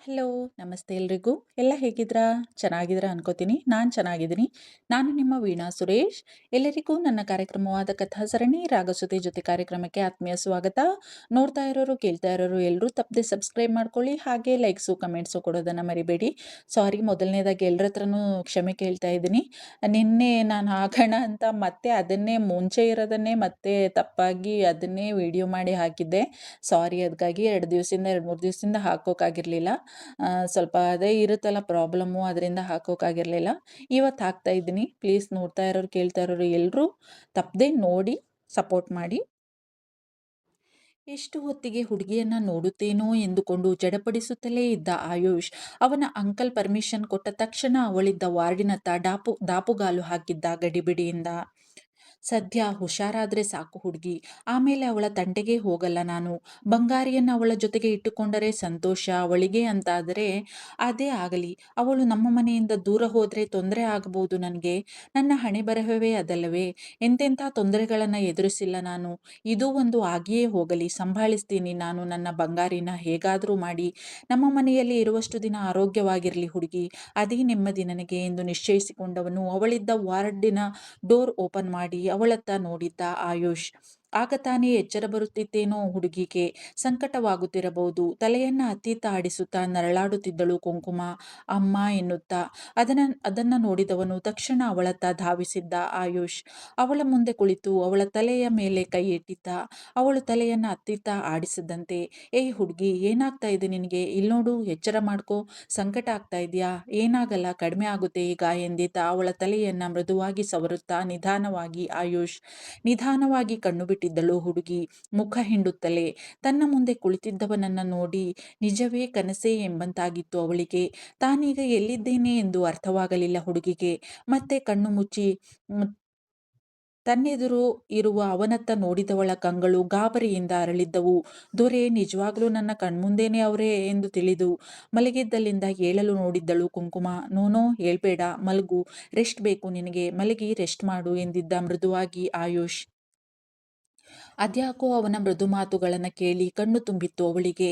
Hello, ನಮಸ್ತೆ ಎಲ್ರಿಗೂ. ಎಲ್ಲ ಹೇಗಿದ್ದೀರಾ? ಚೆನ್ನಾಗಿದ್ದೀರಾ ಅನ್ಕೋತೀನಿ. ನಾನು ಚೆನ್ನಾಗಿದ್ದೀನಿ. ನಾನು ನಿಮ್ಮ ವೀಣಾ ಸುರೇಶ್. ಎಲ್ಲರಿಗೂ ನನ್ನ ಕಾರ್ಯಕ್ರಮವಾದ ಕಥಾ ಸರಣಿ ರಾಗಸುತೆ ಜೊತೆ ಕಾರ್ಯಕ್ರಮಕ್ಕೆ ಆತ್ಮೀಯ ಸ್ವಾಗತ. ನೋಡ್ತಾ ಇರೋರು, ಕೇಳ್ತಾ ಇರೋರು ಎಲ್ಲರೂ ತಪ್ಪದೆ ಸಬ್ಸ್ಕ್ರೈಬ್ ಮಾಡ್ಕೊಳ್ಳಿ. ಹಾಗೆ ಲೈಕ್ಸು, ಕಮೆಂಟ್ಸು ಕೊಡೋದನ್ನು ಮರಿಬೇಡಿ. ಸಾರಿ, ಮೊದಲನೇದಾಗಿ ಎಲ್ಲರ ಹತ್ರನೂ ಕ್ಷಮೆ ಕೇಳ್ತಾ ಇದ್ದೀನಿ. ನಿನ್ನೆ ನಾನು ಹಾಕೋಣ ಅಂತ ಮತ್ತೆ ಅದನ್ನೇ ಮುಂಚೆ ಇರೋದನ್ನೇ ಮತ್ತೆ ತಪ್ಪಾಗಿ ಅದನ್ನೇ ವಿಡಿಯೋ ಮಾಡಿ ಹಾಕಿದ್ದೆ. ಸಾರಿ, ಅದಕ್ಕಾಗಿ 2-3 ದಿವಸದಿಂದ ಹಾಕೋಕ್ಕಾಗಿರಲಿಲ್ಲ. ಸ್ವಲ್ಪ ಅದೇ ಇರುತ್ತಲ್ಲ ಪ್ರಾಬ್ಲಮ್ಮು, ಅದರಿಂದ ಹಾಕೋಕ್ಕಾಗಿರಲಿಲ್ಲ. ಇವತ್ತು ಹಾಕ್ತಾ ಇದ್ದೀನಿ. ಪ್ಲೀಸ್ ನೋಡ್ತಾ ಇರೋರು, ಕೇಳ್ತಾ ಇರೋರು ಎಲ್ಲರೂ ತಪ್ಪದೆ ನೋಡಿ ಸಪೋರ್ಟ್ ಮಾಡಿ. ಎಷ್ಟು ಹೊತ್ತಿಗೆ ಹುಡುಗಿಯನ್ನ ನೋಡುತ್ತೇನೋ ಎಂದುಕೊಂಡು ಜಡಪಡಿಸುತ್ತಲೇ ಇದ್ದ ಆಯುಷ್ ಅವನ ಅಂಕಲ್ ಪರ್ಮಿಷನ್ ಕೊಟ್ಟ ತಕ್ಷಣ ಅವಳಿದ್ದ ವಾರ್ಡಿನತ್ತ ದಾಪುಗಾಲು ಹಾಕಿದ್ದ ಗಡಿಬಿಡಿಯಿಂದ. ಸದ್ಯ ಹುಷಾರಾದ್ರೆ ಸಾಕು ಹುಡುಗಿ, ಆಮೇಲೆ ಅವಳ ತಂಟೆಗೆ ಹೋಗಲ್ಲ ನಾನು. ಬಂಗಾರಿಯನ್ನು ಅವಳ ಜೊತೆಗೆ ಇಟ್ಟುಕೊಂಡರೆ ಸಂತೋಷ ಅವಳಿಗೆ ಅಂತಾದರೆ ಅದೇ ಆಗಲಿ. ಅವಳು ನಮ್ಮ ಮನೆಯಿಂದ ದೂರ ಹೋದರೆ ತೊಂದರೆ ಆಗಬಹುದು ನನಗೆ. ನನ್ನ ಹಣೆ ಬರಹವೇ ಅದಲ್ಲವೇ. ಎಂತೆಂಥ ತೊಂದರೆಗಳನ್ನು ಎದುರಿಸಿಲ್ಲ ನಾನು. ಇದೂ ಒಂದು ಆಗಿಯೇ ಹೋಗಲಿ, ಸಂಭಾಳಿಸ್ತೀನಿ ನಾನು ನನ್ನ ಬಂಗಾರಿನ ಹೇಗಾದರೂ ಮಾಡಿ. ನಮ್ಮ ಮನೆಯಲ್ಲಿ ಇರುವಷ್ಟು ದಿನ ಆರೋಗ್ಯವಾಗಿರಲಿ ಹುಡುಗಿ, ಅದೇ ನೆಮ್ಮದಿ ನನಗೆ ಎಂದು ನಿಶ್ಚಯಿಸಿಕೊಂಡವನು ಅವಳಿದ್ದ ವಾರ್ಡಿನ ಡೋರ್ ಓಪನ್ ಮಾಡಿ ಅವಳತ್ತ ನೋಡಿದ್ದ ಆಯುಷ್. ಆಗ ತಾನೇ ಎಚ್ಚರ ಬರುತ್ತಿತ್ತೇನೋ ಹುಡುಗಿಗೆ. ಸಂಕಟವಾಗುತ್ತಿರಬಹುದು. ತಲೆಯನ್ನ ಅತ್ತಿತ್ತ ಆಡಿಸುತ್ತಾ ನರಳಾಡುತ್ತಿದ್ದಳು ಕುಂಕುಮ. ಅಮ್ಮ ಎನ್ನುತ್ತಾ. ಅದನ್ನ ನೋಡಿದವನು ತಕ್ಷಣ ಅವಳತ್ತ ಧಾವಿಸಿದ್ದ ಆಯುಷ್. ಅವಳ ಮುಂದೆ ಕುಳಿತು ಅವಳ ತಲೆಯ ಮೇಲೆ ಕೈ ಇಟ್ಟಿದ್ದ. ಅವಳು ತಲೆಯನ್ನ ಅತ್ತಿತ್ತ ಆಡಿಸಿದಂತೆ, ಏಯ್ ಹುಡುಗಿ, ಏನಾಗ್ತಾ ಇದೆ ನಿನಗೆ? ಇಲ್ನೋಡು, ಎಚ್ಚರ ಮಾಡ್ಕೋ. ಸಂಕಟ ಆಗ್ತಾ ಇದೆಯಾ? ಏನಾಗಲ್ಲ, ಕಡಿಮೆ ಆಗುತ್ತೆ ಈಗ ಎಂದಿದ್ದ ಅವಳ ತಲೆಯನ್ನ ಮೃದುವಾಗಿ ಸವರುತ್ತಾ ನಿಧಾನವಾಗಿ ಕಣ್ಣು ಬಿಟ್ಟಿದ್ದಳು ಹುಡುಗಿ, ಮುಖ ಹಿಂಡುತ್ತಲೇ. ತನ್ನ ಮುಂದೆ ಕುಳಿತಿದ್ದವನನ್ನ ನೋಡಿ ನಿಜವೇ ಕನಸೇ ಎಂಬಂತಾಗಿತ್ತು ಅವಳಿಗೆ. ತಾನೀಗ ಎಲ್ಲಿದ್ದೇನೆ ಎಂದು ಅರ್ಥವಾಗಲಿಲ್ಲ ಹುಡುಗಿಗೆ. ಮತ್ತೆ ಕಣ್ಣು ಮುಚ್ಚಿ ತನ್ನೆದುರು ಇರುವ ಅವನತ್ತ ನೋಡಿದವಳ ಕಂಗಳು ಗಾಬರಿಯಿಂದ ಅರಳಿದ್ದವು. ದೊರೆ ನಿಜವಾಗ್ಲೂ ನನ್ನ ಕಣ್ಮುಂದೇನೆ ಅವರೇ ಎಂದು ತಿಳಿದು ಮಲಗಿದ್ದಲ್ಲಿಂದ ಏಳಲು ನೋಡಿದ್ದಳು ಕುಂಕುಮ. ನೋನೋ, ಹೇಳ್ಬೇಡ, ಮಲಗು, ರೆಸ್ಟ್ ಬೇಕು ನಿನಗೆ, ಮಲಗಿ ರೆಸ್ಟ್ ಮಾಡು ಎಂದಿದ್ದ ಮೃದುವಾಗಿ ಆಯುಷ್. ಅದ್ಯಾಕೋ ಅವನ ಮೃದು ಮಾತುಗಳನ್ನು ಕೇಳಿ ಕಣ್ಣು ತುಂಬಿತ್ತು ಅವಳಿಗೆ.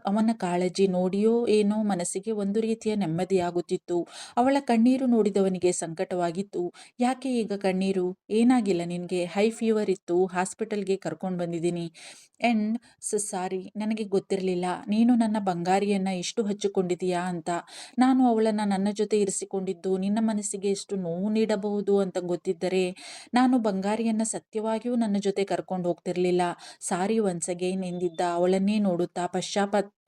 ಅವನ ಕಾಳಜಿ ನೋಡಿಯೋ ಏನೋ ಮನಸ್ಸಿಗೆ ಒಂದು ರೀತಿಯ ನೆಮ್ಮದಿಯಾಗುತ್ತಿತ್ತು. ಅವಳ ಕಣ್ಣೀರು ನೋಡಿದವನಿಗೆ ಸಂಕಟವಾಗಿತ್ತು. ಯಾಕೆ ಈಗ ಕಣ್ಣೀರು? ಏನಾಗಿಲ್ಲ ನಿನಗೆ? ಹೈ ಫೀವರ್ ಇತ್ತು, ಹಾಸ್ಪಿಟಲ್ಗೆ ಕರ್ಕೊಂಡು ಬಂದಿದ್ದೀನಿ. ಆ್ಯಂಡ್ ಸಾರಿ, ನನಗೆ ಗೊತ್ತಿರಲಿಲ್ಲ ನೀನು ನನ್ನ ಬಂಗಾರಿಯನ್ನು ಇಷ್ಟು ಹಚ್ಚಿಕೊಂಡಿದೀಯಾ ಅಂತ. ನಾನು ಅವಳನ್ನು ನನ್ನ ಜೊತೆ ಇರಿಸಿಕೊಂಡಿದ್ದು ನಿನ್ನ ಮನಸ್ಸಿಗೆ ಎಷ್ಟು ನೋವು ನೀಡಬಹುದು ಅಂತ ಗೊತ್ತಿದ್ದರೆ ನಾನು ಬಂಗಾರಿಯನ್ನು ಸತ್ಯವಾಗಿಯೂ ನನ್ನ ಜೊತೆ ಕರ್ಕೊಂಡು ಹೋಗ್ತಿರ್ಲಿಲ್ಲ. ಸಾರಿ ಒನ್ಸ್ ಅಗೈನ್ ಎಂದಿದ್ದ ಅವಳನ್ನೇ ನೋಡುತ್ತಾ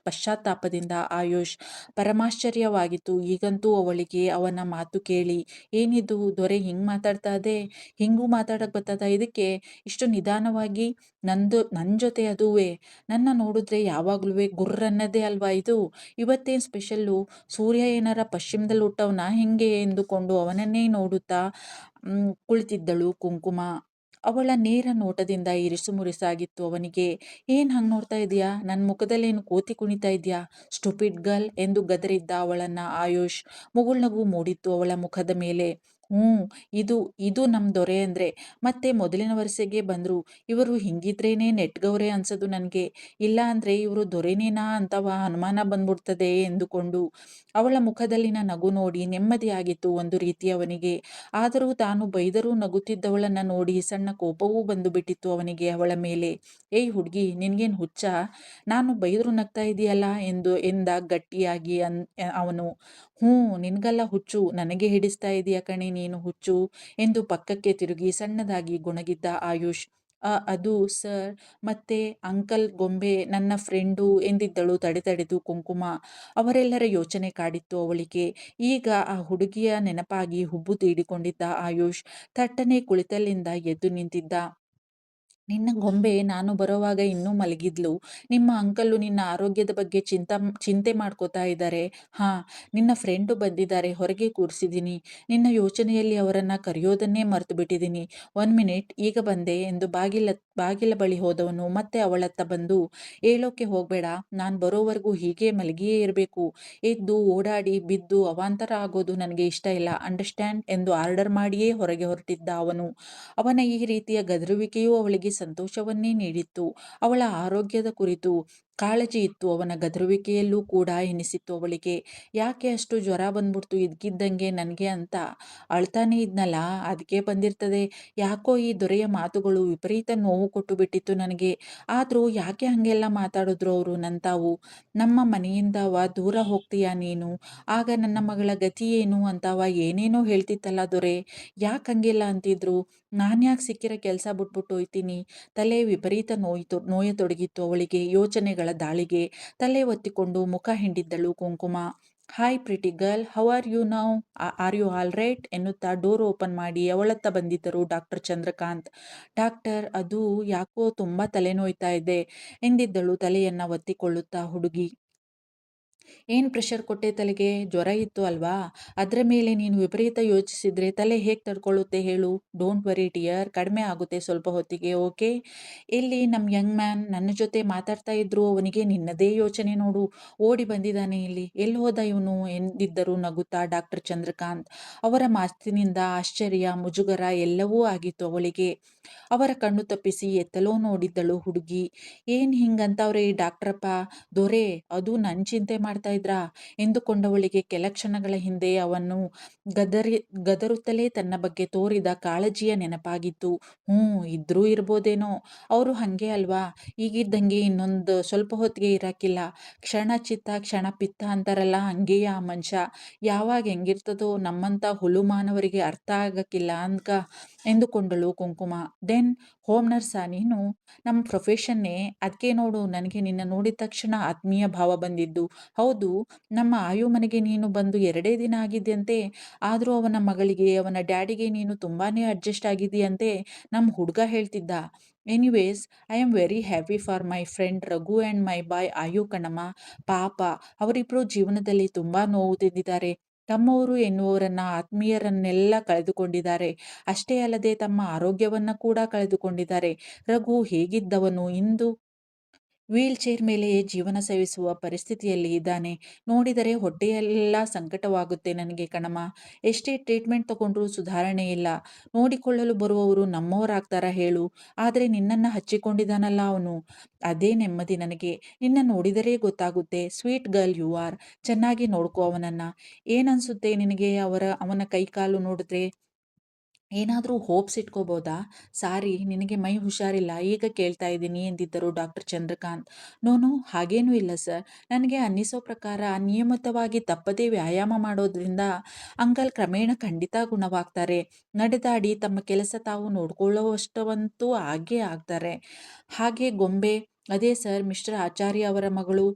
ಪಶ್ಚಾತ್ತಾಪದಿಂದ ಆಯುಷ್. ಪರಮಾಶ್ಚರ್ಯವಾಗಿತ್ತು ಈಗಂತೂ ಅವಳಿಗೆ ಅವನ ಮಾತು ಕೇಳಿ. ಏನಿದು ದೊರೆ, ಹಿಂಗೆ ಮಾತಾಡ್ತಾ ಇದೆ? ಹಿಂಗೂ ಮಾತಾಡಕ್ಕೆ ಬರ್ತದ ಇದಕ್ಕೆ? ಇಷ್ಟು ನಿಧಾನವಾಗಿ ನನ್ನ ಜೊತೆ ಅದುವೇ. ನನ್ನ ನೋಡಿದ್ರೆ ಯಾವಾಗ್ಲೂ ಗುರ್ರನ್ನದೇ ಅಲ್ವಾ ಇದು? ಇವತ್ತೇನು ಸ್ಪೆಷಲ್ಲು? ಸೂರ್ಯ ಏನಾರ ಪಶ್ಚಿಮದಲ್ಲಿ ಹುಟ್ಟವನ ಹೆಂಗೆ ಎಂದುಕೊಂಡು ಅವನನ್ನೇ ನೋಡುತ್ತಾ ಕುಳಿತಿದ್ದಳು ಕುಂಕುಮ. ಅವಳ ನೇರ ನೋಟದಿಂದ ಇರಿಸು ಮುರಿಸಾಗಿತ್ತು ಅವನಿಗೆ. ಏನ್ ಹಂಗೆ ನೋಡ್ತಾ ಇದೀಯಾ? ನನ್ನ ಮುಖದಲ್ಲೇನು ಕೋತಿ ಕುಣಿತಾ ಇದೆಯಾ? ಸ್ಟುಪಿಡ್ ಗರ್ಲ್ ಎಂದು ಗದರಿದ್ದ ಅವಳನ್ನ ಆಯುಷ್. ಮುಗುಳ್ನಗು ಮೂಡಿತ್ತು ಅವಳ ಮುಖದ ಮೇಲೆ. ಇದು ಇದು ನಮ್ಮ ದೊರೆ ಅಂದ್ರೆ. ಮತ್ತೆ ಮೊದಲಿನ ವರಸೆಗೆ ಬಂದ್ರು. ಇವರು ಹಿಂಗಿದ್ರೇನೆ ನೆಟ್ಗವ್ರೆ ಅನ್ಸೋದು ನನಗೆ. ಇಲ್ಲ ಅಂದ್ರೆ ಇವರು ದೊರೆನೇನಾ ಅಂತವ ಅನುಮಾನ ಬಂದ್ಬಿಡ್ತದೆ ಎಂದುಕೊಂಡು. ಅವಳ ಮುಖದಲ್ಲಿನ ನಗು ನೋಡಿ ನೆಮ್ಮದಿಯಾಗಿತ್ತು ಒಂದು ರೀತಿ ಅವನಿಗೆ. ಆದರೂ ತಾನು ಬೈದರೂ ನಗುತ್ತಿದ್ದವಳನ್ನ ನೋಡಿ ಸಣ್ಣ ಕೋಪವೂ ಬಂದು ಬಿಟ್ಟಿತ್ತು ಅವನಿಗೆ ಅವಳ ಮೇಲೆ. ಏಯ್ ಹುಡುಗಿ, ನಿನ್ಗೇನು ಹುಚ್ಚ? ನಾನು ಬೈದರೂ ನಗ್ತಾ ಇದೆಯಲ್ಲ ಎಂದ ಗಟ್ಟಿಯಾಗಿ ಅವನು. ನಿನ್ಗಲ್ಲ ಹುಚ್ಚು, ನನಗೆ ಹಿಡಿಸ್ತಾ ಇದೆಯಾ ಕಣೆ ನೀನು ಹುಚ್ಚು ಎಂದು ಪಕ್ಕಕ್ಕೆ ತಿರುಗಿ ಸಣ್ಣದಾಗಿ ಗೊಣಗಿದ್ದ ಆಯುಷ್. ಅದು ಸರ್, ಮತ್ತೆ ಅಂಕಲ್ ಗೊಂಬೆ ನನ್ನ ಫ್ರೆಂಡು ಎಂದಿದ್ದಳು ತಡೆದು ಕುಂಕುಮ. ಅವರೆಲ್ಲರ ಯೋಚನೆ ಕಾಡಿತ್ತು ಅವಳಿಗೆ. ಈಗ ಆ ಹುಡುಗಿಯ ನೆನಪಾಗಿ ಹುಬ್ಬು ತೀಡಿಕೊಂಡಿದ್ದ ಆಯುಷ್ ಥಟ್ಟನೆ ಕುಳಿತಲ್ಲಿಂದ ಎದ್ದು ನಿಂತಿದ್ದ. ನಿನ್ನ ಗೊಂಬೆ ನಾನು ಬರೋವಾಗ ಇನ್ನೂ ಮಲಗಿದ್ಲು. ನಿಮ್ಮ ಅಂಕಲ್ಲು ನಿನ್ನ ಆರೋಗ್ಯದ ಬಗ್ಗೆ ಚಿಂತೆ ಮಾಡ್ಕೋತಾ ಇದ್ದಾರೆ. ನಿನ್ನ ಫ್ರೆಂಡು ಬಂದಿದ್ದಾರೆ, ಹೊರಗೆ ಕೂರಿಸಿದ್ದೀನಿ. ನಿನ್ನ ಯೋಚನೆಯಲ್ಲಿ ಅವರನ್ನು ಕರೆಯೋದನ್ನೇ ಮರೆತು ಬಿಟ್ಟಿದ್ದೀನಿ. 1 ಮಿನಿಟ್, ಈಗ ಬಂದೆ ಎಂದು ಬಾಗಿಲ ಬಳಿ ಹೋದವನು ಮತ್ತೆ ಅವಳತ್ತ ಬಂದು, ಹೇಳೋಕೆ ಹೋಗಬೇಡ, ನಾನು ಬರೋವರೆಗೂ ಹೀಗೆ ಮಲಗಿಯೇ ಇರಬೇಕು. ಎದ್ದು ಓಡಾಡಿ ಬಿದ್ದು ಅವಾಂತರ ಆಗೋದು ನನಗೆ ಇಷ್ಟ ಇಲ್ಲ, ಅಂಡರ್ಸ್ಟ್ಯಾಂಡ್ ಎಂದು ಆರ್ಡರ್ ಮಾಡಿಯೇ ಹೊರಗೆ ಹೊರಟಿದ್ದ ಅವನು. ಅವನ ಈ ರೀತಿಯ ಗದರುವಿಕೆಯೂ ಅವಳಿಗೆ ಸಂತೋಷವನ್ನೇ ನೀಡಿತ್ತು. ಅವಳ ಆರೋಗ್ಯದ ಕುರಿತು ಕಾಳಜಿ ಇತ್ತು, ಅವನ ಗದರುವಿಕೆಯಲ್ಲೂ ಕೂಡ ಎನಿಸಿತ್ತು ಅವಳಿಗೆ. ಯಾಕೆ ಅಷ್ಟು ಜ್ವರ ಬಂದ್ಬಿಡ್ತು ಇದ್ಕಿದ್ದಂಗೆ ನನಗೆ ಅಂತ ಅಳ್ತಾನೇ ಇದ್ನಲ್ಲ, ಅದಕ್ಕೆ ಬಂದಿರ್ತದೆ. ಯಾಕೋ ಈ ದೊರೆಯ ಮಾತುಗಳು ವಿಪರೀತ ನೋವು ಕೊಟ್ಟು ಬಿಟ್ಟಿತ್ತು ನನಗೆ. ಆದರೂ ಯಾಕೆ ಹಾಗೆಲ್ಲ ಮಾತಾಡಿದ್ರು ಅವರು ನನ್ನ ತಾವು. ನಮ್ಮ ಮನೆಯಿಂದವ ದೂರ ಹೋಗ್ತೀಯಾ ನೀನು, ಆಗ ನನ್ನ ಮಗಳ ಗತಿ ಏನು ಅಂತವ ಏನೇನೋ ಹೇಳ್ತಿತ್ತಲ್ಲ ದೊರೆ. ಯಾಕೆ ಹಂಗೆಲ್ಲ ಅಂತಿದ್ರು. ನಾನು ಯಾಕೆ ಸಿಕ್ಕಿರೋ ಕೆಲಸ ಬಿಟ್ಬಿಟ್ಟು ಹೋಯ್ತೀನಿ. ತಲೆ ವಿಪರೀತ ನೋಯತೊಡಗಿತ್ತು ಅವಳಿಗೆ. ಯೋಚನೆಗಳ ದಾಳಿಗೆ ತಲೆ ಒತ್ತಿಕೊಂಡು ಮುಖ ಹಿಂಡಿದ್ದಳು ಕುಂಕುಮ. Hi pretty girl, how are you now, are you all right ಎನ್ನುತ್ತಾ ಡೋರ್ ಓಪನ್ ಮಾಡಿ ಅವಳತ್ತ ಬಂದಿದ್ದರು ಡಾಕ್ಟರ್ ಚಂದ್ರಕಾಂತ್. ಡಾಕ್ಟರ್, ಅದು ಯಾಕೋ ತುಂಬಾ ತಲೆನೋಯ್ತಾ ಇದೆ ಎಂದಿದ್ದಳು ತಲೆಯನ್ನ ಒತ್ತಿಕೊಳ್ಳುತ್ತಾ ಹುಡುಗಿ. ಏನು ಪ್ರೆಷರ್ ಕೊಟ್ಟೆ ತಲೆಗೆ? ಜ್ವರ ಇತ್ತು ಅಲ್ವಾ? ಅದರ ಮೇಲೆ ನೀನು ವಿಪರೀತ ಯೋಚಿಸಿದ್ರೆ ತಲೆ ಹೇಗೆ ತಡ್ಕೊಳ್ಳುತ್ತೆ ಹೇಳು? ಡೋಂಟ್ ವರಿ ಡಿಯರ್, ಕಡಿಮೆ ಆಗುತ್ತೆ ಸ್ವಲ್ಪ ಹೊತ್ತಿಗೆ, ಓಕೆ? ಇಲ್ಲಿ ನಮ್ಮ ಯಂಗ್ ಮ್ಯಾನ್ ನನ್ನ ಜೊತೆ ಮಾತಾಡ್ತಾ ಇದ್ರು, ಅವನಿಗೆ ನಿನ್ನದೇ ಯೋಚನೆ ನೋಡು. ಓಡಿ ಬಂದಿದ್ದಾನೆ ಇಲ್ಲಿ. ಎಲ್ಲಿ ಹೋದ ಇವನು ಎಂದಿದ್ದರು ನಗುತ್ತಾ ಡಾಕ್ಟರ್ ಚಂದ್ರಕಾಂತ್. ಅವರ ಮಾತಿನಿಂದ ಆಶ್ಚರ್ಯ, ಮುಜುಗರ ಎಲ್ಲವೂ ಆಗಿತ್ತು ಅವಳಿಗೆ. ಅವರ ಕಣ್ಣು ತಪ್ಪಿಸಿ ಎತ್ತಲೋ ನೋಡಿದ್ದಳು ಹುಡುಗಿ. ಏನ್ ಹಿಂಗಂತವ್ರೆ ಈ ಡಾಕ್ಟ್ರಪ್ಪ? ದೊರೆ ಅದು ನನ್ ಚಿಂತೆ ಮಾಡ್ತಾ ಇದ್ರಾ ಎಂದುಕೊಂಡವಳಿಗೆ ಕೆಲ ಕ್ಷಣಗಳ ಹಿಂದೆ ಅವನು ಗದರಿ ಗದರುತ್ತಲೇ ತನ್ನ ಬಗ್ಗೆ ತೋರಿದ ಕಾಳಜಿಯ ನೆನಪಾಗಿತ್ತು. ಇದ್ರೂ ಇರ್ಬೋದೇನೋ, ಅವರು ಹಂಗೆ ಅಲ್ವಾ, ಈಗಿದ್ದಂಗೆ ಇನ್ನೊಂದು ಸ್ವಲ್ಪ ಹೊತ್ತಿಗೆ ಇರಾಕಿಲ್ಲ. ಕ್ಷಣ ಚಿತ್ತ ಕ್ಷಣ ಪಿತ್ತ ಅಂತಾರಲ್ಲ, ಹಂಗೆಯ ಆ ಮನುಷ್ಯ. ಯಾವಾಗ ಹೆಂಗಿರ್ತದೋ ನಮ್ಮಂತ ಹುಲು ಮಾನವರಿಗೆ ಅರ್ಥ ಆಗಕ್ಕಿಲ್ಲ ಅನ್ಕ ಎಂದುಕೊಂಡಳು ಕುಂಕುಮ. ದೆನ್ ಹೋಮ್ ನರ್ಸಾ ನೀನು? ನಮ್ಮ ಪ್ರೊಫೆಷನ್ನೇ ಅದಕ್ಕೆ ನೋಡು, ನನಗೆ ನಿನ್ನ ನೋಡಿದ ತಕ್ಷಣ ಆತ್ಮೀಯ ಭಾವ ಬಂದಿದ್ದು. ಹೌದು, ನಮ್ಮ ಆಯು ಮನೆಗೆ ನೀನು ಬಂದು 2 ದಿನ ಆಗಿದ್ಯಂತೆ. ಆದರೂ ಅವನ ಮಗಳಿಗೆ, ಅವನ ಡ್ಯಾಡಿಗೆ ನೀನು ತುಂಬಾನೇ ಅಡ್ಜಸ್ಟ್ ಆಗಿದೆಯಂತೆ ನಮ್ಮ ಹುಡುಗ ಹೇಳ್ತಿದ್ದ. Anyways, I am very happy for my friend Raghu and my boy Ayu ಕಣಮ್ಮ. ಪಾಪ, ಅವರಿಬ್ಬರು ಜೀವನದಲ್ಲಿ ತುಂಬಾ ನೋವು ತಿಂದಿದ್ದಾರೆ. ತಮ್ಮವರು ಎನ್ನುವರನ್ನ, ಆತ್ಮೀಯರನ್ನೆಲ್ಲ ಕಳೆದುಕೊಂಡಿದ್ದಾರೆ. ಅಷ್ಟೇ ಅಲ್ಲದೆ ತಮ್ಮ ಆರೋಗ್ಯವನ್ನ ಕೂಡ ಕಳೆದುಕೊಂಡಿದ್ದಾರೆ. ರಘು ಹೇಗಿದ್ದವನು ಇಂದು ವೀಲ್ ಚೇರ್ ಮೇಲೆಯೇ ಜೀವನ ಸವಿಸುವ ಪರಿಸ್ಥಿತಿಯಲ್ಲಿ ಇದ್ದಾನೆ. ನೋಡಿದರೆ ಹೊಟ್ಟೆಯೆಲ್ಲ ಸಂಕಟವಾಗುತ್ತೆ ನನಗೆ ಕಣಮ್ಮ. ಎಷ್ಟೇ ಟ್ರೀಟ್ಮೆಂಟ್ ತಗೊಂಡ್ರೂ ಸುಧಾರಣೆ ಇಲ್ಲ. ನೋಡಿಕೊಳ್ಳಲು ಬರುವವರು ನಮ್ಮವರಾಗ್ತಾರ ಹೇಳು? ಆದರೆ ನಿನ್ನನ್ನು ಹಚ್ಚಿಕೊಂಡಿದ್ದಾನಲ್ಲ ಅವನು, ಅದೇ ನೆಮ್ಮದಿ ನನಗೆ. ನಿನ್ನ ನೋಡಿದರೆ ಗೊತ್ತಾಗುತ್ತೆ. Sweet girl you are. ಚೆನ್ನಾಗಿ ನೋಡ್ಕೋ ಅವನನ್ನ. ಏನನ್ಸುತ್ತೆ ನಿನಗೆ ಅವನ ಕೈಕಾಲು ನೋಡಿದ್ರೆ? ಏನಾದರೂ ಹೋಪ್ಸ್ ಇಟ್ಕೋಬೋದಾ? ಸಾರಿ, ನಿನಗೆ ಮೈ ಹುಷಾರಿಲ್ಲ, ಈಗ ಕೇಳ್ತಾ ಇದ್ದೀನಿ ಎಂದಿದ್ದರು ಡಾಕ್ಟರ್ ಚಂದ್ರಕಾಂತ್. ನೋನು, ಹಾಗೇನೂ ಇಲ್ಲ ಸರ್. ನನಗೆ ಅನ್ನಿಸೋ ಪ್ರಕಾರ ನಿಯಮಿತವಾಗಿ ತಪ್ಪದೇ ವ್ಯಾಯಾಮ ಮಾಡೋದ್ರಿಂದ ಅಂಕಲ್ ಕ್ರಮೇಣ ಖಂಡಿತ ಗುಣವಾಗ್ತಾರೆ. ನಡೆದಾಡಿ ತಮ್ಮ ಕೆಲಸ ತಾವು ನೋಡ್ಕೊಳ್ಳುವಷ್ಟವಂತೂ ಆಗೇ ಆಗ್ತಾರೆ. ಹಾಗೆ ಗೊಂಬೆ, ಅದೇ ಸರ್, ಮಿಸ್ಟರ್ ಆಚಾರ್ಯ ಅವರ ಮಗಳು,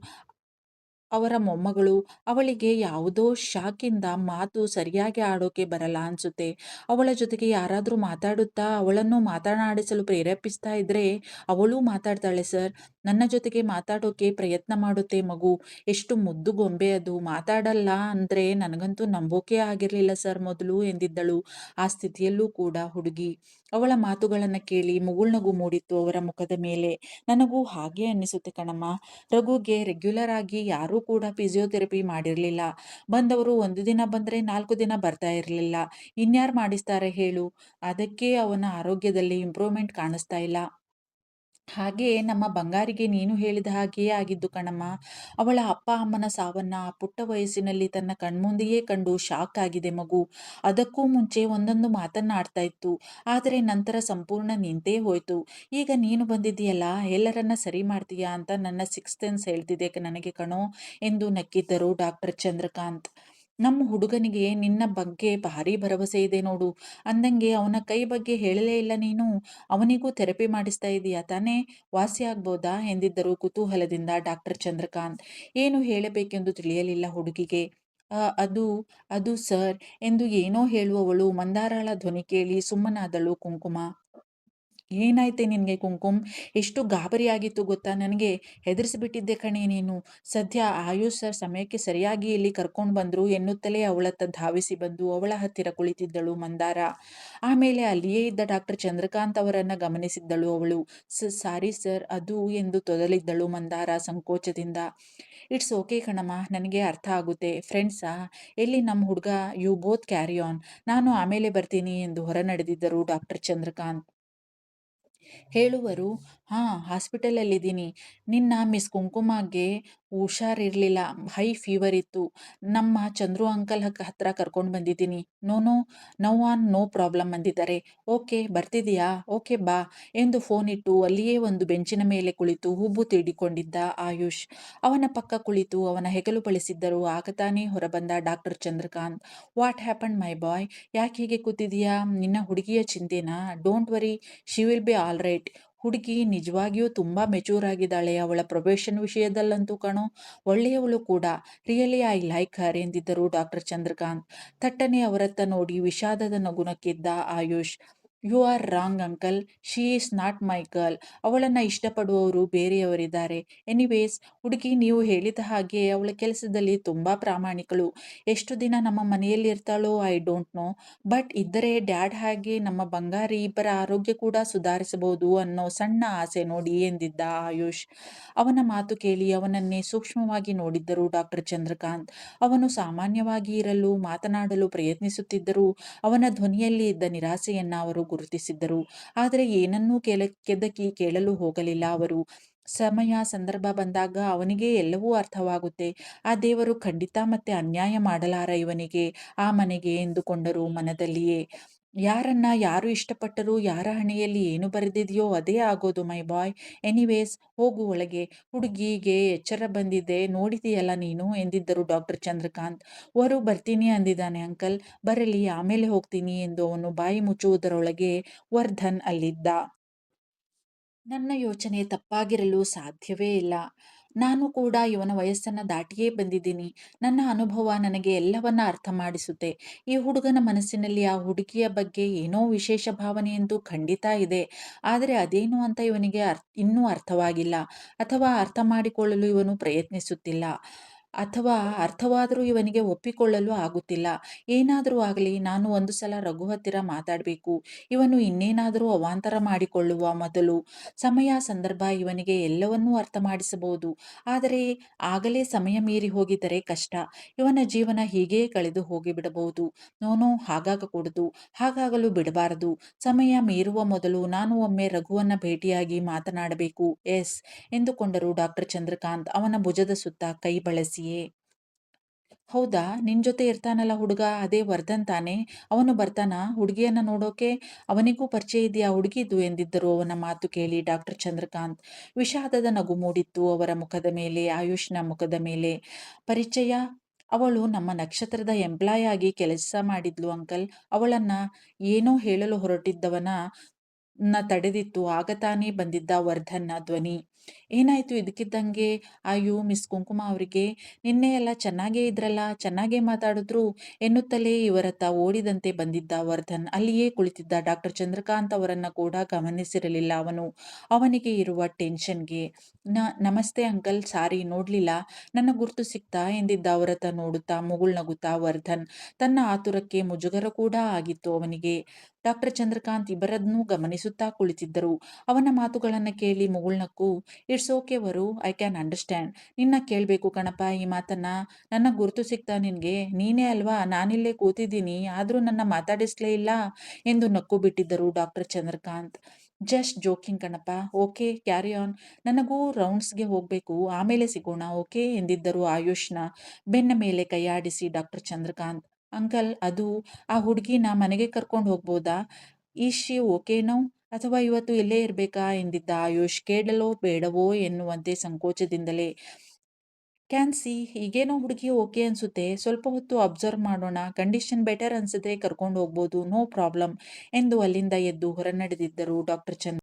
ಅವರ ಮೊಮ್ಮಗಳು. ಅವಳಿಗೆ ಯಾವುದೋ ಶಾಕಿಂದ ಮಾತು ಸರಿಯಾಗಿ ಆಡೋಕೆ ಬರಲ್ಲ ಅನ್ಸುತ್ತೆ. ಅವಳ ಜೊತೆಗೆ ಯಾರಾದರೂ ಮಾತಾಡುತ್ತಾ ಅವಳನ್ನು ಮಾತನಾಡಿಸಲು ಪ್ರೇರೇಪಿಸ್ತಾ ಇದ್ರೆ ಅವಳೂ ಮಾತಾಡ್ತಾಳೆ ಸರ್. ನನ್ನ ಜೊತೆಗೆ ಮಾತಾಡೋಕೆ ಪ್ರಯತ್ನ ಮಾಡುತ್ತೆ ಮಗು. ಎಷ್ಟು ಮುದ್ದು ಗೊಂಬೆ ಅದು. ಮಾತಾಡಲ್ಲ ಅಂದ್ರೆ ನನಗಂತೂ ನಂಬೋಕೆ ಆಗಿರಲಿಲ್ಲ ಸರ್ ಮೊದಲು ಎಂದಿದ್ದಳು ಆ ಸ್ಥಿತಿಯಲ್ಲೂ ಕೂಡ ಹುಡುಗಿ. ಅವಳ ಮಾತುಗಳನ್ನು ಕೇಳಿ ಮುಗುಳ್ನಗು ಮೂಡಿತ್ತು ಅವರ ಮುಖದ ಮೇಲೆ. ನನಗೂ ಹಾಗೆ ಅನ್ನಿಸುತ್ತೆ ಕಣಮ್ಮ. ರಘುಗೆ ರೆಗ್ಯುಲರ್ ಆಗಿ ಯಾರೂ ಕೂಡ ಫಿಸಿಯೋಥೆರಪಿ ಮಾಡಿರಲಿಲ್ಲ. ಬಂದವರು 1 ದಿನ ಬಂದರೆ 4 ದಿನ ಬರ್ತಾ ಇರಲಿಲ್ಲ. ಇನ್ಯಾರು ಮಾಡಿಸ್ತಾರೆ ಹೇಳು? ಅದಕ್ಕೆ ಅವನ ಆರೋಗ್ಯದಲ್ಲಿ ಇಂಪ್ರೂವ್ಮೆಂಟ್ ಕಾಣಿಸ್ತಾ ಇಲ್ಲ. ಹಾಗೆ ನಮ್ಮ ಬಂಗಾರಿಗೆ ನೀನು ಹೇಳಿದ ಹಾಗೆಯೇ ಆಗಿದ್ದು ಕಣಮ್ಮ. ಅವಳ ಅಪ್ಪ ಅಮ್ಮನ ಸಾವನ್ನ ಆ ಪುಟ್ಟ ವಯಸ್ಸಿನಲ್ಲಿ ತನ್ನ ಕಣ್ಮುಂದೆಯೇ ಕಂಡು ಶಾಕ್ ಆಗಿದೆ ಮಗು. ಅದಕ್ಕೂ ಮುಂಚೆ ಒಂದೊಂದು ಮಾತನ್ನಾಡ್ತಾ ಇತ್ತು. ಆದರೆ ನಂತರ ಸಂಪೂರ್ಣ ನಿಂತೇ ಹೋಯ್ತು. ಈಗ ನೀನು ಬಂದಿದ್ದೀಯಲ್ಲ, ಎಲ್ಲರನ್ನ ಸರಿ ಮಾಡ್ತೀಯಾ ಅಂತ ನನ್ನ ಸಿಕ್ಸ್ ಸೆನ್ಸ್ ಹೇಳ್ತಿದೆ ನನಗೆ ಕಣೋ ಎಂದು ನಕ್ಕಿದ್ದರು ಡಾಕ್ಟರ್ ಚಂದ್ರಕಾಂತ್. ನಮ್ಮ ಹುಡುಗನಿಗೆ ನಿನ್ನ ಬಗ್ಗೆ ಭಾರಿ ಭರವಸೆ ಇದೆ ನೋಡು. ಅಂದಂಗೆ ಅವನ ಕೈ ಬಗ್ಗೆ ಹೇಳಲೇ ಇಲ್ಲ ನೀನು. ಅವನಿಗೂ ಥೆರಪಿ ಮಾಡಿಸ್ತಾ ಇದೀಯಾ ತಾನೇ? ವಾಸಿ ಆಗ್ಬೋದಾ ಎಂದಿದ್ದರು ಕುತೂಹಲದಿಂದ ಡಾಕ್ಟರ್ ಚಂದ್ರಕಾಂತ್. ಏನು ಹೇಳಬೇಕೆಂದು ತಿಳಿಯಲಿಲ್ಲ ಹುಡುಗಿಗೆ. "ಆ, ಅದು ಅದು ಸರ್" ಎಂದು ಏನೋ ಹೇಳುವವಳು ಮಂದಾರಳ ಧ್ವನಿ ಕೇಳಿ ಸುಮ್ಮನಾದಳು ಕುಂಕುಮ. ಏನಾಯ್ತೆ ನಿನಗೆ ಕುಂಕುಮ್? ಎಷ್ಟು ಗಾಬರಿಯಾಗಿತ್ತು ಗೊತ್ತಾ ನನಗೆ. ಹೆದರಿಸಿಬಿಟ್ಟಿದ್ದೆ ಕಣೆ ನೀನು. ಸದ್ಯ ಆಯುಷ್ ಸರ್ ಸಮಯಕ್ಕೆ ಸರಿಯಾಗಿ ಇಲ್ಲಿ ಕರ್ಕೊಂಡು ಬಂದ್ರು ಎನ್ನುತ್ತಲೇ ಅವಳತ್ತ ಧಾವಿಸಿ ಬಂದು ಅವಳ ಹತ್ತಿರ ಕುಳಿತಿದ್ದಳು ಮಂದಾರ. ಆಮೇಲೆ ಅಲ್ಲಿಯೇ ಇದ್ದ ಡಾಕ್ಟರ್ ಚಂದ್ರಕಾಂತ್ ಅವರನ್ನ ಗಮನಿಸಿದ್ದಳು ಅವಳು. ಸಾರಿ ಸರ್, ಅದು ಎಂದು ತೊದಲಿದ್ದಳು ಮಂದಾರ ಸಂಕೋಚದಿಂದ. ಇಟ್ಸ್ ಓಕೆ ಕಣಮ್ಮ, ನನಗೆ ಅರ್ಥ ಆಗುತ್ತೆ. ಫ್ರೆಂಡ್ಸಾ? ಎಲ್ಲಿ ನಮ್ಮ ಹುಡುಗ? You both carry on. ನಾನು ಆಮೇಲೆ ಬರ್ತೀನಿ ಎಂದು ಹೊರ ನಡೆದಿದ್ದರು ಡಾಕ್ಟರ್ ಚಂದ್ರಕಾಂತ್. ಹೇಳುವರು, ಹಾಂ ಹಾಸ್ಪಿಟಲಲ್ಲಿದ್ದೀನಿ. ನಿನ್ನ ಮಿಸ್ ಕುಂಕುಮಗೆ ಹುಷಾರಿರಲಿಲ್ಲ, ಹೈ ಫೀವರ್ ಇತ್ತು. ನಮ್ಮ ಚಂದ್ರು ಅಂಕಲ್ ಹತ್ರ ಕರ್ಕೊಂಡು ಬಂದಿದ್ದೀನಿ. No no, no on no problem ಅಂದಿದ್ದಾರೆ. ಓಕೆ ಬರ್ತಿದೀಯಾ, ಓಕೆ ಬಾ ಎಂದು ಫೋನ್ ಇಟ್ಟು ಅಲ್ಲಿಯೇ ಒಂದು ಬೆಂಚಿನ ಮೇಲೆ ಕುಳಿತು ಹುಬ್ಬು ತೀಡಿಕೊಂಡಿದ್ದ ಆಯುಷ್. ಅವನ ಪಕ್ಕ ಕುಳಿತು ಅವನ ಹೆಗಲು ಬಳಸಿದ್ದರು. ಆಗ ತಾನೇ ಹೊರಬಂದ doctor Chandrakant. What happen my boy, ಯಾಕೆ ಹೀಗೆ ಕೂತಿದೀಯಾ, ನಿನ್ನ ಹುಡುಗಿಯ ಚಿಂತೆನಾ? Don't worry, she will be all right. ಹುಡುಗಿ ನಿಜವಾಗಿಯೂ ತುಂಬಾ ಮೆಚೂರ್ ಆಗಿದ್ದಾಳೆ, ಅವಳ ಪ್ರೊಫೆಷನ್ ವಿಷಯದಲ್ಲಂತೂ ಕಣೋ, ಒಳ್ಳೆಯವಳು ಕೂಡ. ರಿಯಲಿ ಐ ಲೈಕ್ ಹರ್ ಎಂದಿದ್ದರು ಡಾಕ್ಟರ್ ಚಂದ್ರಕಾಂತ್. ಥಟ್ಟನೆ ಅವರತ್ತ ನೋಡಿ ವಿಷಾದದ ನಗು ನಕ್ಕಿದ್ದ Ayush. You are wrong uncle, she is not my girl. ಅವಳನ್ನ ಇಷ್ಟಪಡುವವರು ಬೇರೆಯವರಿದ್ದಾರೆ. ಎನಿವೇಸ್, ಹುಡುಗಿ ನೀವು ಹೇಳಿದ ಹಾಗೆ ಅವಳ ಕೆಲಸದಲ್ಲಿ ತುಂಬಾ ಪ್ರಾಮಾಣಿಕಳು. ಎಷ್ಟು ದಿನ ನಮ್ಮ ಮನೆಯಲ್ಲಿ ಇರ್ತಾಳೋ ಐ ಡೋಂಟ್ ನೋ, ಬಟ್ ಇದ್ದರೆ ಡ್ಯಾಡ್ ಹಾಗೆ ನಮ್ಮ ಬಂಗಾರಿ ಇಬ್ಬರ ಆರೋಗ್ಯ ಕೂಡ ಸುಧಾರಿಸಬಹುದು ಅನ್ನೋ ಸಣ್ಣ ಆಸೆ ನೋಡಿ ಎಂದಿದ್ದ ಆಯುಷ್. ಅವನ ಮಾತು ಕೇಳಿ ಅವನನ್ನೇ ಸೂಕ್ಷ್ಮವಾಗಿ ನೋಡಿದ್ದರು ಡಾಕ್ಟರ್ ಚಂದ್ರಕಾಂತ್. ಅವನು ಸಾಮಾನ್ಯವಾಗಿ ಇರಲು ಮಾತನಾಡಲು ಪ್ರಯತ್ನಿಸುತ್ತಿದ್ದರೂ ಅವನ ಧ್ವನಿಯಲ್ಲಿ ಇದ್ದ ನಿರಾಸೆಯನ್ನ ಅವರು ಗುರುತಿಸಿದ್ದರು. ಆದರೆ ಏನನ್ನೂ ಕೆದಕಿ ಕೇಳಲು ಹೋಗಲಿಲ್ಲ ಅವರು. ಸಮಯ ಸಂದರ್ಭ ಬಂದಾಗ ಅವನಿಗೆ ಎಲ್ಲವೂ ಅರ್ಥವಾಗುತ್ತೆ. ಆ ದೇವರು ಖಂಡಿತ ಮತ್ತೆ ಅನ್ಯಾಯ ಮಾಡಲಾರ ಇವನಿಗೆ, ಆ ಮನೆಗೆ ಎಂದುಕೊಂಡರು ಮನದಲ್ಲಿಯೇ. ಯಾರನ್ನ ಯಾರು ಇಷ್ಟಪಟ್ಟರೂ ಯಾರ ಹಣೆಯಲ್ಲಿ ಏನು ಬರೆದಿದೆಯೋ ಅದೇ ಆಗೋದು ಮೈ ಬಾಯ್. ಎನಿವೇಸ್, ಹೋಗು ಒಳಗೆ, ಹುಡುಗಿಗೆ ಎಚ್ಚರ ಬಂದಿದೆ ನೋಡಿದೆಯಲ್ಲ ನೀನು ಎಂದಿದ್ದರು ಡಾಕ್ಟರ್ ಚಂದ್ರಕಾಂತ್. ವರು ಬರ್ತೀನಿ ಅಂದಿದ್ದಾನೆ ಅಂಕಲ್, ಬರಲಿ ಆಮೇಲೆ ಹೋಗ್ತೀನಿ ಎಂದು ಅವನು ಬಾಯಿ ಮುಚ್ಚುವುದರೊಳಗೆ ವರ್ಧನ್ ಅಲ್ಲಿದ್ದ. ನನ್ನ ಯೋಚನೆ ತಪ್ಪಾಗಿರಲು ಸಾಧ್ಯವೇ ಇಲ್ಲ. ನಾನು ಕೂಡ ಇವನ ವಯಸ್ಸನ್ನ ದಾಟಿಯೇ ಬಂದಿದ್ದೀನಿ. ನನ್ನ ಅನುಭವ ನನಗೆ ಎಲ್ಲವನ್ನ ಅರ್ಥ ಮಾಡಿಸುತ್ತೆ. ಈ ಹುಡುಗನ ಮನಸ್ಸಿನಲ್ಲಿ ಆ ಹುಡುಗಿಯ ಬಗ್ಗೆ ಏನೋ ವಿಶೇಷ ಭಾವನೆಯಂತೂ ಖಂಡಿತ ಇದೆ. ಆದರೆ ಅದೇನು ಅಂತ ಇವನಿಗೆ ಇನ್ನೂ ಅರ್ಥವಾಗಿಲ್ಲ. ಅಥವಾ ಅರ್ಥ ಮಾಡಿಕೊಳ್ಳಲು ಇವನು ಪ್ರಯತ್ನಿಸುತ್ತಿಲ್ಲ. ಅಥವಾ ಅರ್ಥವಾದರೂ ಇವನಿಗೆ ಒಪ್ಪಿಕೊಳ್ಳಲು ಆಗುತ್ತಿಲ್ಲ. ಏನಾದರೂ ಆಗಲಿ, ನಾನು ಒಂದು ಸಲ ರಘು ಹತ್ತಿರ ಮಾತಾಡಬೇಕು. ಇವನು ಇನ್ನೇನಾದರೂ ಅವಾಂತರ ಮಾಡಿಕೊಳ್ಳುವ ಮೊದಲು. ಸಮಯ ಸಂದರ್ಭ ಇವನಿಗೆ ಎಲ್ಲವನ್ನೂ ಅರ್ಥ ಮಾಡಿಸಬಹುದು. ಆದರೆ ಆಗಲೇ ಸಮಯ ಮೀರಿ ಹೋಗಿದ್ದರೆ ಕಷ್ಟ. ಇವನ ಜೀವನ ಹೀಗೇ ಕಳೆದು ಹೋಗಿಬಿಡಬಹುದು. ನೋನೋ, ಹಾಗಾಗಕೂಡದು, ಹಾಗಾಗಲು ಬಿಡಬಾರದು. ಸಮಯ ಮೀರುವ ಮೊದಲು ನಾನು ಒಮ್ಮೆ ರಘುವನ್ನ ಭೇಟಿಯಾಗಿ ಮಾತನಾಡಬೇಕು. ಎಸ್ ಎಂದುಕೊಂಡರು ಡಾಕ್ಟರ್ ಚಂದ್ರಕಾಂತ್ ಅವನ ಭುಜದ ಸುತ್ತ ಕೈ ಬಳಸಿಯೇ. ಹೌದಾ, ನಿನ್ ಜೊತೆ ಇರ್ತಾನಲ್ಲ ಹುಡುಗ, ಅದೇ ವರ್ಧನ್ ತಾನೇ? ಅವನು ಬರ್ತಾನಾ ಹುಡುಗಿಯನ್ನ ನೋಡೋಕೆ? ಅವನಿಗೂ ಪರಿಚಯ ಇದೆಯಾ ಹುಡುಗಿದು ಎಂದಿದ್ದರು ಅವನ ಮಾತು ಕೇಳಿ ಡಾಕ್ಟರ್ ಚಂದ್ರಕಾಂತ್. ವಿಷಾದದ ನಗು ಮೂಡಿತ್ತು ಅವರ ಮುಖದ ಮೇಲೆ, ಆಯುಷ್ನ ಮುಖದ ಮೇಲೆ. ಪರಿಚಯ? ಅವಳು ನಮ್ಮ ನಕ್ಷತ್ರದ ಎಂಪ್ಲಾಯ್ ಆಗಿ ಕೆಲಸ ಮಾಡಿದ್ಲು ಅಂಕಲ್. ಅವಳನ್ನ ಏನೋ ಹೇಳಲು ಹೊರಟಿದ್ದವನ ತಡೆದಿತ್ತು ಆಗ ತಾನೇ ಬಂದಿದ್ದ ವರ್ಧನ್ನ ಧ್ವನಿ. ಏನಾಯ್ತು ಇದಕ್ಕಿದ್ದಂಗೆ? ಅಯ್ಯೋ ಮಿಸ್ ಕುಂಕುಮ ಅವರಿಗೆ ನಿನ್ನೆ ಎಲ್ಲ ಚೆನ್ನಾಗೇ ಇದ್ರಲ್ಲ, ಚೆನ್ನಾಗೇ ಮಾತಾಡಿದ್ರು ಎನ್ನುತ್ತಲೇ ಇವರತ್ತ ಓಡಿದಂತೆ ಬಂದಿದ್ದ ವರ್ಧನ್ ಅಲ್ಲಿಯೇ ಕುಳಿತಿದ್ದ ಡಾಕ್ಟರ್ ಚಂದ್ರಕಾಂತ್ ಅವರನ್ನ ಕೂಡ ಗಮನಿಸಿರಲಿಲ್ಲ ಅವನು. ಅವನಿಗೆ ಇರುವ ಟೆನ್ಷನ್ಗೆ. ನಮಸ್ತೆ ಅಂಕಲ್, ಸಾರಿ ನೋಡ್ಲಿಲ್ಲ, ನನ್ನ ಗುರ್ತು ಸಿಕ್ತಾ ಎಂದಿದ್ದ ಅವರತ್ತ ನೋಡುತ್ತಾ ಮುಗುಳ್ನಗುತ್ತಾ ವರ್ಧನ್. ತನ್ನ ಆತುರಕ್ಕೆ ಮುಜುಗರ ಕೂಡ ಆಗಿತ್ತು ಅವನಿಗೆ. ಡಾಕ್ಟರ್ ಚಂದ್ರಕಾಂತ್ ಇಬ್ಬರನ್ನೂ ಗಮನಿಸುತ್ತಾ ಕುಳಿತಿದ್ದರು. ಅವನ ಮಾತುಗಳನ್ನ ಕೇಳಿ ಮುಗುಳ್ನಕ್ಕು, ಇಟ್ಸ್ ಓಕೆ ವರು, ಐ ಕ್ಯಾನ್ ಅಂಡರ್ಸ್ಟ್ಯಾಂಡ್. ನಿನ್ನ ಕೇಳಬೇಕು ಕಣಪ್ಪ ಈ ಮಾತನ್ನ. ನನ್ನ ಗುರ್ತು ಸಿಕ್ತಾ ನಿನ್ಗೆ? ನೀನೇ ಅಲ್ವಾ, ನಾನಿಲ್ಲೇ ಕೂತಿದ್ದೀನಿ ಆದ್ರೂ ನನ್ನ ಮಾತಾಡಿಸ್ಲೇ ಇಲ್ಲ ಎಂದು ನಕ್ಕು ಬಿಟ್ಟಿದ್ದರು ಡಾಕ್ಟರ್ ಚಂದ್ರಕಾಂತ್. ಜಸ್ಟ್ ಜೋಕಿಂಗ್ ಕಣಪ್ಪ, ಓಕೆ ಕ್ಯಾರಿ ಆನ್. ನನಗೂ ರೌಂಡ್ಸ್ಗೆ ಹೋಗ್ಬೇಕು, ಆಮೇಲೆ ಸಿಗೋಣ ಓಕೆ ಎಂದಿದ್ದರು ಆಯುಷ್ನ ಬೆನ್ನ ಮೇಲೆ ಕೈಯಾಡಿಸಿ ಡಾಕ್ಟರ್ ಚಂದ್ರಕಾಂತ್. ಅಂಕಲ್, ಅದು ಆ ಹುಡುಗಿನ ಮನೆಗೆ ಕರ್ಕೊಂಡು ಹೋಗ್ಬೋದಾ? ಈಸ್ ಶಿ ಓಕೆ ನೌ, ಅಥವಾ ಇವತ್ತು ಇಲ್ಲೇ ಇರ್ಬೇಕಾ ಎಂದಿದ್ದ ಆಯುಷ್ ಕೇಳಲೋ ಬೇಡವೋ ಎನ್ನುವಂತೆ ಸಂಕೋಚದಿಂದಲೇ. ಕ್ಯಾನ್ ಸಿ, ಈಗೇನೋ ಹುಡುಗಿ ಓಕೆ ಅನ್ಸುತ್ತೆ, ಸ್ವಲ್ಪ ಹೊತ್ತು ಅಬ್ಸರ್ವ್ ಮಾಡೋಣ, ಕಂಡೀಷನ್ ಬೆಟರ್ ಅನ್ಸುತ್ತೆ ಕರ್ಕೊಂಡು ಹೋಗ್ಬೋದು, ನೋ ಪ್ರಾಬ್ಲಮ್ ಎಂದು ಅಲ್ಲಿಂದ ಎದ್ದು ಹೊರನಡೆದಿದ್ದರು ಡಾಕ್ಟರ್ ಚಂದ್ರ.